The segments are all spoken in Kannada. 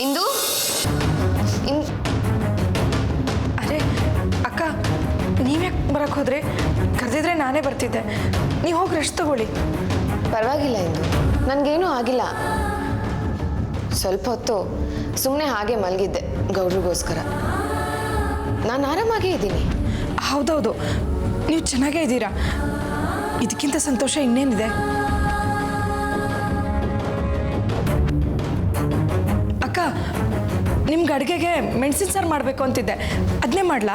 ಇಂದು ಅರೆ ಅಕ್ಕ ನೀವ್ಯಾಕೆ ಬರಕ್ಕೆ ಹೋದ್ರಿ? ಕರೆದಿದ್ರೆ ನಾನೇ ಬರ್ತಿದ್ದೆ. ನೀವು ಹೋಗಿ ರೆಸ್ಟ್ ತಗೊಳ್ಳಿ. ಪರವಾಗಿಲ್ಲ ಇಂದು, ನನಗೇನೂ ಆಗಿಲ್ಲ. ಸ್ವಲ್ಪ ಹೊತ್ತು ಸುಮ್ಮನೆ ಹಾಗೆ ಮಲಗಿದ್ದೆ ಗೌಡ್ರಿಗೋಸ್ಕರ. ನಾನು ಆರಾಮಾಗೇ ಇದ್ದೀನಿ. ಹೌದೌದು, ನೀವು ಚೆನ್ನಾಗೇ ಇದ್ದೀರಾ. ಇದಕ್ಕಿಂತ ಸಂತೋಷ ಇನ್ನೇನಿದೆ? ಅಕ್ಕ, ನಿಮ್ಗೆ ಅಡುಗೆಗೆ ಮೆಣಸಿನ ಸಾರು ಮಾಡಬೇಕು ಅಂತಿದ್ದೆ, ಅದನ್ನೇ ಮಾಡ್ಲಾ?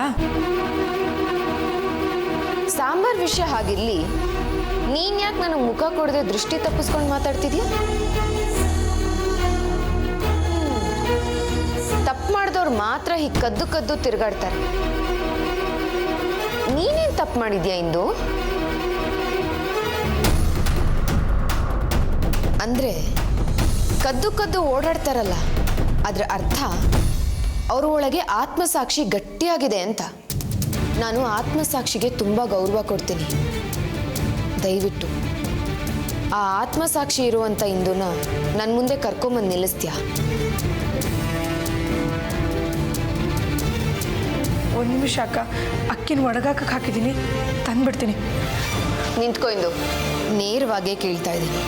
ಸಾಂಬಾರ್ ವಿಷಯ ಹಾಗಿರ್ಲಿ, ನೀನ್ ಯಾಕೆ ನನಗೆ ಮುಖ ಕೊಡದೆ ದೃಷ್ಟಿ ತಪ್ಪಿಸ್ಕೊಂಡು ಮಾತಾಡ್ತಿದ್ಯಾ? ತಪ್ಪು ಮಾಡಿದವ್ರು ಮಾತ್ರ ಹೀಗೆ ಕದ್ದು ಕದ್ದು ತಿರುಗಾಡ್ತಾರೆ. ನೀನೇನ್ ತಪ್ಪು ಮಾಡಿದ್ಯಾ ಇಂದು? ಅಂದ್ರೆ ಕದ್ದು ಕದ್ದು ಓಡಾಡ್ತಾರಲ್ಲ, ಅದರ ಅರ್ಥ ಅವ್ರ ಒಳಗೆ ಆತ್ಮಸಾಕ್ಷಿ ಗಟ್ಟಿಯಾಗಿದೆ ಅಂತ. ನಾನು ಆತ್ಮಸಾಕ್ಷಿಗೆ ತುಂಬ ಗೌರವ ಕೊಡ್ತೀನಿ. ದಯವಿಟ್ಟು ಆ ಆತ್ಮಸಾಕ್ಷಿ ಇರುವಂಥ ಇಂದುನ ನನ್ನ ಮುಂದೆ ಕರ್ಕೊಂಬಂದು ನಿಲ್ಲಿಸ್ತೀಯಾ? ಒಂದು ನಿಮಿಷ ಅಕ್ಕ, ಅಕ್ಕಿನ ಒಣಗಾಕಕ್ಕೆ ಹಾಕಿದ್ದೀನಿ, ತಂದ್ಬಿಡ್ತೀನಿ. ನಿಂತ್ಕೊ ಇಂದು, ನೇರವಾಗೇ ಕೇಳ್ತಾ ಇದ್ದೀನಿ.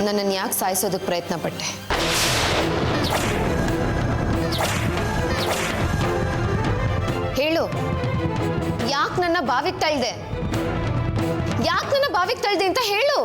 ನನ್ನನ್ನು ಯಾಕೆ ಸಾಯಿಸೋದಕ್ಕೆ ಪ್ರಯತ್ನ ಪಟ್ಟೆ? ಹೇಳು, ಯಾಕೆ ನನ್ನ ಬಾವಿಗೆ ತಳ್ದೆ? ಯಾಕೆ ನನ್ನ ಬಾವಿಗೆ ತಳ್ದೆ ಅಂತ ಹೇಳು.